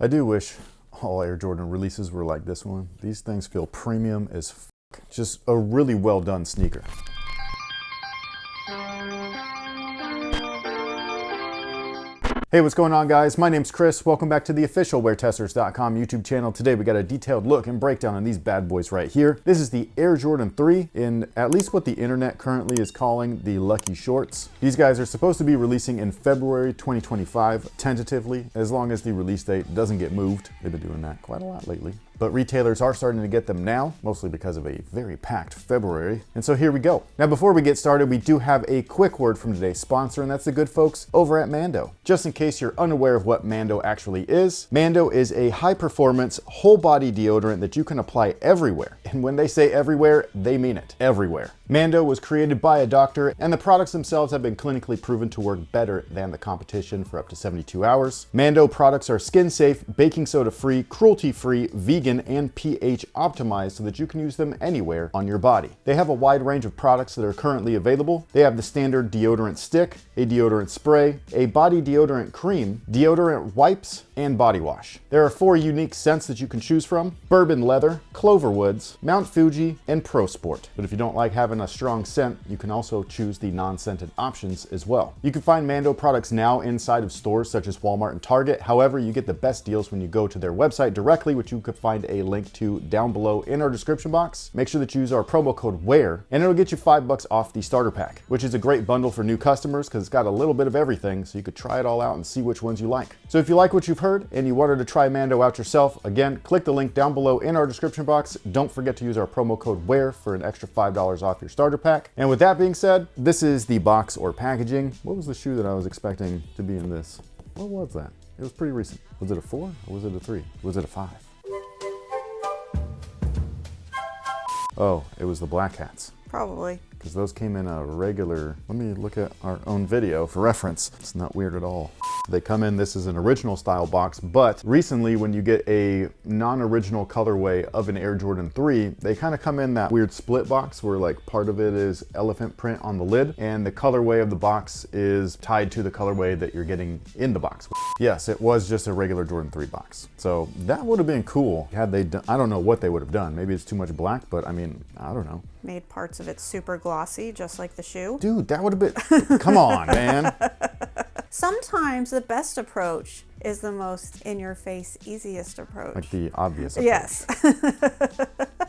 I do wish all Air Jordan releases were like this one. These things feel premium as f***. Just a really well done sneaker. Hey, what's going on, guys? My name's Chris. Welcome back to the official WearTesters.com YouTube channel. Today we got a detailed look and breakdown on these bad boys right here. This is the Air Jordan 3 in at least what the internet currently is calling the Lucky Shorts. These guys are supposed to be releasing in February 2025, tentatively, as long as the release date doesn't get moved. They've been doing that quite a lot lately. But retailers are starting to get them now, mostly because of a very packed February. And so here we go. Now, before we get started, we do have a quick word from today's sponsor, and that's the good folks over at Mando. Just in case you're unaware of what Mando actually is, Mando is a high-performance, whole-body deodorant that you can apply everywhere. And when they say everywhere, they mean it. Everywhere. Mando was created by a doctor, and the products themselves have been clinically proven to work better than the competition for up to 72 hours. Mando products are skin-safe, baking soda-free, cruelty-free, vegan, and pH optimized so that you can use them anywhere on your body. They have a wide range of products that are currently available. They have the standard deodorant stick, a deodorant spray, a body deodorant cream, deodorant wipes, and body wash. There are 4 unique scents that you can choose from: bourbon leather, clover woods, Mount Fuji, and Pro Sport. But if you don't like having a strong scent, you can also choose the non-scented options as well. You can find Mando products now inside of stores such as Walmart and Target. However, you get the best deals when you go to their website directly, which you could find a link to down below in our description box. Make sure that you use our promo code WEAR, and it'll get you $5 off the starter pack, which is a great bundle for new customers because it's got a little bit of everything, so you could try it all out and see which ones you like. So if you like what you've heard and you wanted to try Mando out yourself, again, click the link down below in our description box. Don't forget to use our promo code WEAR for an extra $5 off your starter pack. And with that being said, this is the box or packaging. What was the shoe that I was expecting to be in this? What was that? It was pretty recent. Was it a 4 or was it a 3? Was it a 5? Oh, it was the black hats. Probably. Because those came in a regular, let me look at our own video for reference. It's not weird at all. They come in, this is an original style box, but recently when you get a non-original colorway of an Air Jordan 3, they kind of come in that weird split box where like part of it is elephant print on the lid and the colorway of the box is tied to the colorway that you're getting in the box. Yes, it was just a regular Jordan 3 box. So that would have been cool had they done, I don't know what they would have done. Maybe it's too much black, but I mean, I don't know. Made parts of it super glossy, just like the shoe. Dude, that would have been, come on, man. Sometimes the best approach is the most in-your-face, easiest approach. Like the obvious approach. Yes.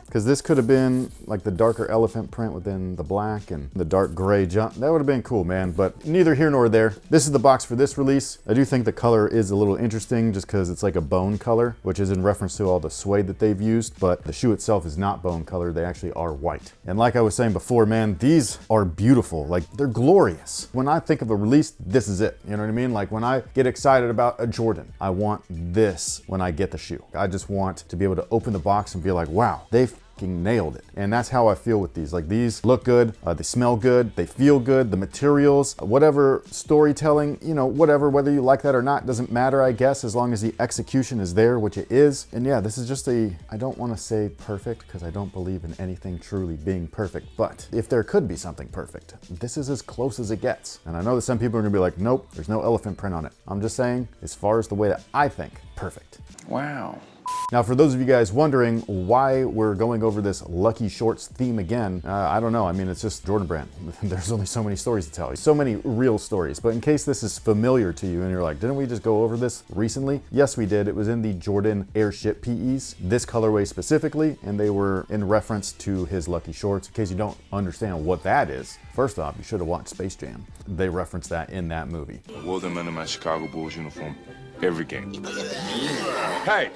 Because this could have been like the darker elephant print within the black and the dark gray jump. That would have been cool, man, but neither here nor there. This is the box for this release. I do think the color is a little interesting just because it's like a bone color, which is in reference to all the suede that they've used, but the shoe itself is not bone color. They actually are white. And like I was saying before, man, these are beautiful. Like, they're glorious. When I think of a release, this is it. You know what I mean? Like when I get excited about a Jordan, I want this when I get the shoe. I just want to be able to open the box and be like, wow, they nailed it. And that's how I feel with these. Like, these look good, they smell good, they feel good, the materials, whatever storytelling, you know, whatever, whether you like that or not, doesn't matter, I guess, as long as the execution is there, which it is. And yeah, this is just I don't want to say perfect because I don't believe in anything truly being perfect, but if there could be something perfect, this is as close as it gets. And I know that some people are gonna be like, nope, there's no elephant print on it. I'm just saying, as far as the way that I think, perfect. Wow. Now, for those of you guys wondering why we're going over this Lucky Shorts theme again, I don't know. I mean, it's just Jordan Brand. There's only so many stories to tell. So many real stories. But in case this is familiar to you and you're like, didn't we just go over this recently? Yes, we did. It was in the Jordan Airship PEs, this colorway specifically, and they were in reference to his Lucky Shorts. In case you don't understand what that is, first off, you should have watched Space Jam. They referenced that in that movie. I wore them under my Chicago Bulls uniform every game. Hey!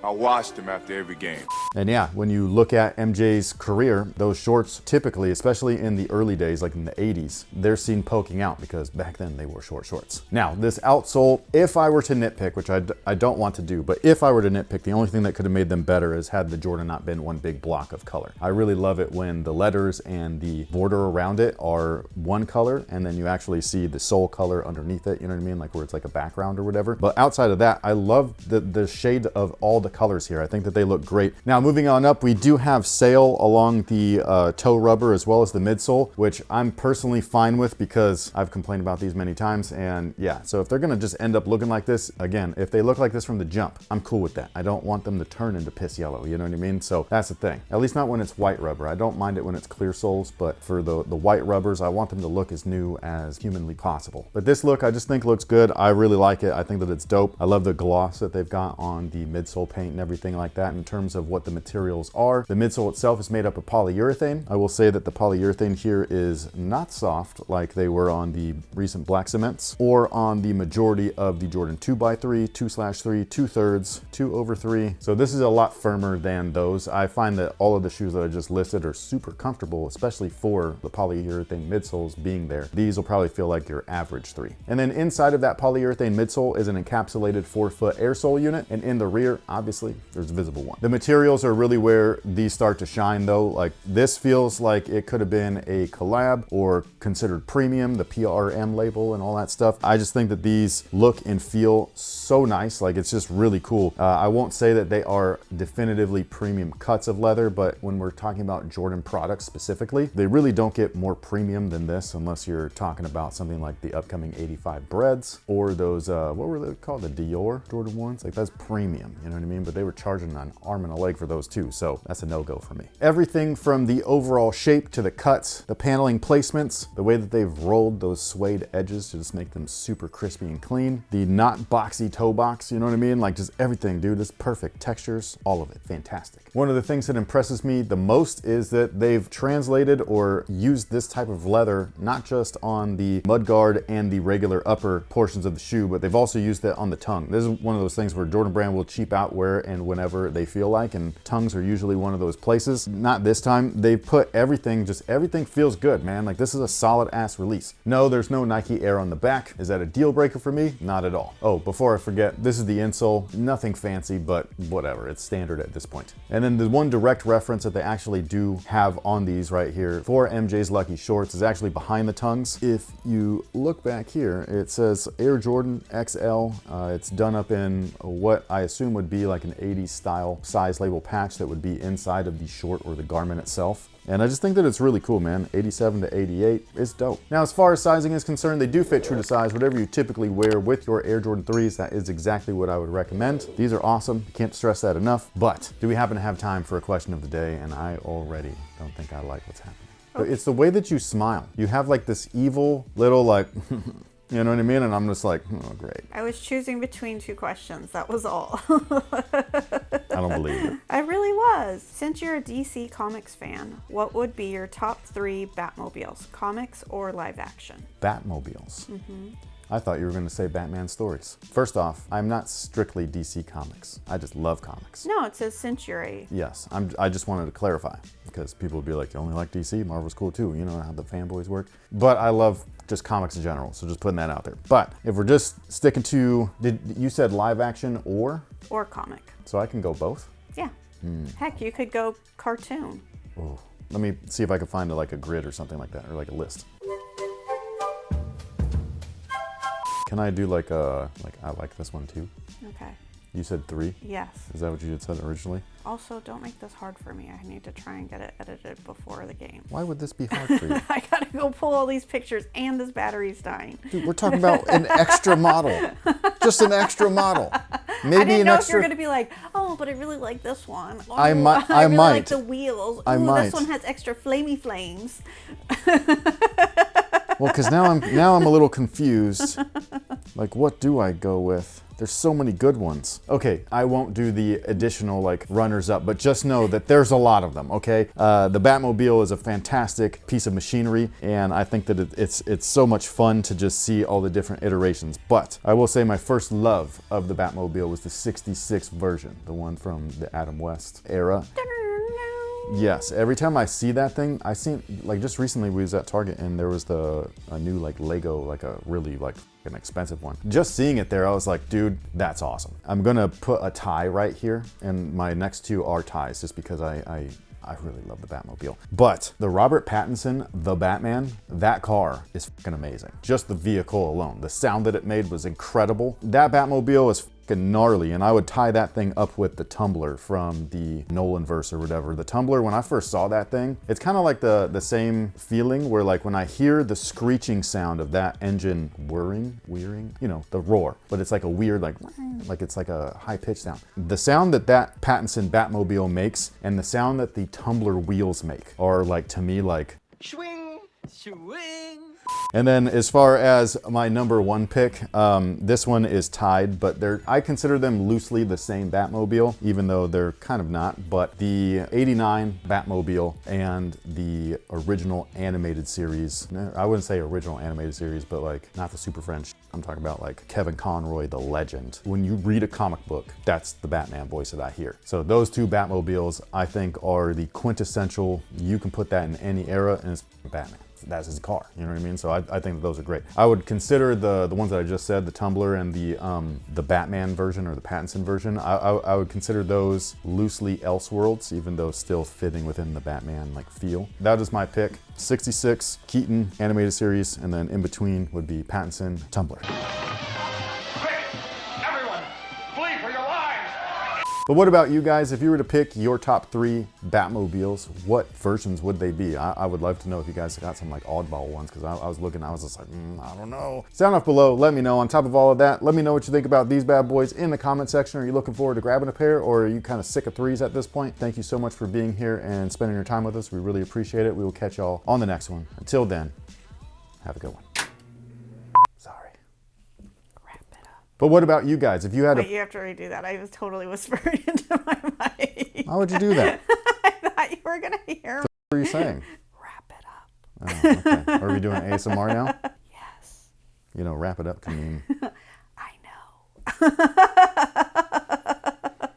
I watched them after every game. And yeah, when you look at MJ's career, those shorts typically, especially in the early days, like in the 80s, they're seen poking out because back then they wore short shorts. Now, this outsole, if I were to nitpick, which I don't want to do, but if I were to nitpick, the only thing that could have made them better is had the Jordan not been one big block of color. I really love it when the letters and the border around it are one color and then you actually see the sole color underneath it, you know what I mean? Like where it's like a background or whatever. But outside of that, I love the shade of all the colors here. I think that they look great. Now, moving on up, we do have sail along the toe rubber as well as the midsole, which I'm personally fine with because I've complained about these many times. And yeah, so if they're gonna just end up looking like this, again, if they look like this from the jump, I'm cool with that. I don't want them to turn into piss yellow, you know what I mean? So that's the thing. At least not when it's white rubber. I don't mind it when it's clear soles, but for the white rubbers, I want them to look as new as humanly possible. But this look, I just think looks good. I really like it. I think that it's dope. I love the gloss that they've got on the midsole paint and everything like that. In terms of what the materials are, the midsole itself is made up of polyurethane. I will say that the polyurethane here is not soft like they were on the recent black cements or on the majority of the Jordan 2x3, 2/3, 2/3, 2/3. So this is a lot firmer than those. I find that all of the shoes that I just listed are super comfortable, especially for the polyurethane midsoles being there. These will probably feel like your average 3. And then inside of that polyurethane midsole is an encapsulated 4-foot air sole unit, and in the rear, obviously, there's a visible one. The materials are really where these start to shine though. Like this feels like it could have been a collab or considered premium, the PRM label and all that stuff. I just think that these look and feel so nice. Like it's just really cool. I won't say that they are definitively premium cuts of leather, but when we're talking about Jordan products specifically, they really don't get more premium than this unless you're talking about something like the upcoming 85 breads or those, what were they called? The Dior Jordan 1s? Like that's premium, you know what I mean? But they were charging an arm and a leg for those too. So that's a no-go for me. Everything from the overall shape to the cuts, the paneling placements, the way that they've rolled those suede edges to just make them super crispy and clean, the not boxy toe box, you know what I mean? Like just everything, dude, is perfect. Textures, all of it, fantastic. One of the things that impresses me the most is that they've translated or used this type of leather, not just on the mudguard and the regular upper portions of the shoe, but they've also used it on the tongue. This is one of those things where Jordan Brand will cheap out where and whenever they feel like, and tongues are usually one of those places. Not this time. They put everything, just everything feels good, man. Like this is a solid ass release. No, there's no Nike Air on the back. Is that a deal breaker for me? Not at all. Oh, before I forget, this is the insole. Nothing fancy, but whatever. It's standard at this point. And then the one direct reference that they actually do have on these right here for MJ's Lucky Shorts is actually behind the tongues. If you look back here, it says Air Jordan XL. It's done up in what I assume would be like an 80s style size label patch that would be inside of the short or the garment itself. And I just think that it's really cool, man. 87 to 88 is dope. Now, as far as sizing is concerned, they do fit true to size. Whatever you typically wear with your Air Jordan 3s, that is exactly what I would recommend. These are awesome. Can't stress that enough. But do we happen to have time for a question of the day? And I already don't think I like what's happening. But it's the way that you smile. You have like this evil little like... You know what I mean? And I'm just like, oh, great. I was choosing between two questions. That was all. I don't believe it. I really was. Since you're a DC Comics fan, what would be your top 3 Batmobiles, comics or live action? Batmobiles? Mm-hmm. I thought you were going to say Batman stories. First off, I'm not strictly DC Comics. I just love comics. No, it says since you're a... Yes, I just wanted to clarify because people would be like, you only like DC? Marvel's cool too. You know how the fanboys work. But I love just comics in general, so just putting that out there. But if we're just sticking to, you said live action or? Or comic. So I can go both? Yeah. Heck, you could go cartoon. Oh, let me see if I can find like a grid or something like that, or like a list. Can I do like a, I like this one too? Okay. You said 3? Yes. Is that what you had said originally? Also, don't make this hard for me. I need to try and get it edited before the game. Why would this be hard for you? I gotta go pull all these pictures and this battery's dying. Dude, we're talking about an extra model. Just an extra model. Maybe I didn't know extra... if you were gonna be like, oh, but I really like this one. Oh, I might. I really like the wheels. Ooh, I might. This one has extra flamey flames. Well, because now I'm a little confused. Like, what do I go with? There's so many good ones. Okay, I won't do the additional like runners up, but just know that there's a lot of them, okay? The Batmobile is a fantastic piece of machinery, and I think that it's so much fun to just see all the different iterations. But I will say my first love of the Batmobile was the 66 version, the one from the Adam West era. Yes, every time I see that thing, I seen, like just recently we was at Target and there was a new like Lego, like a really like an expensive one. Just seeing it there, I was like, dude, that's awesome. I'm gonna put a tie right here, and my next 2 are ties just because I really love the Batmobile. But the Robert Pattinson, the Batman, that car is fucking amazing. Just the vehicle alone. The sound that it made was incredible. That Batmobile is fucking gnarly, and I would tie that thing up with the tumbler from the Nolan verse or whatever. The tumbler, when I first saw that thing, it's kind of like the same feeling where like when I hear the screeching sound of that engine whirring, you know, the roar, but it's like a weird like it's like a high-pitched sound. The sound that that Pattinson Batmobile makes and the sound that the tumbler wheels make are like, to me, like swing, swing. And then as far as my number one pick, this one is tied, but I consider them loosely the same Batmobile, even though they're kind of not. But the '89 Batmobile and the original animated series, I wouldn't say original animated series, but like not the Super Friends. I'm talking about like Kevin Conroy, the legend. When you read a comic book, that's the Batman voice that I hear. So those two Batmobiles, I think, are the quintessential. You can put that in any era and it's Batman. That's his car, you know what I mean? So I think that those are great. I would consider the ones that I just said, the Tumbler and the Batman version or the Pattinson version, I would consider those loosely Elseworlds, even though still fitting within the Batman like feel. That is my pick. 66, Keaton, animated series, and then in between would be Pattinson, Tumbler. But what about you guys? If you were to pick your top 3 Batmobiles, what versions would they be? I would love to know if you guys got some like oddball ones, because I was looking, I was just like, I don't know. Sound off below, let me know. On top of all of that, let me know what you think about these bad boys in the comment section. Are you looking forward to grabbing a pair, or are you kind of sick of 3s at this point? Thank you so much for being here and spending your time with us. We really appreciate it. We will catch y'all on the next one. Until then, have a good one. But what about you guys? If you had you have to redo that. I was totally whispering into my mic. Why would you do that? I thought you were going to hear. What are you saying? Wrap it up. Oh, okay. Are we doing ASMR now? Yes. You know, wrap it up can mean... I know.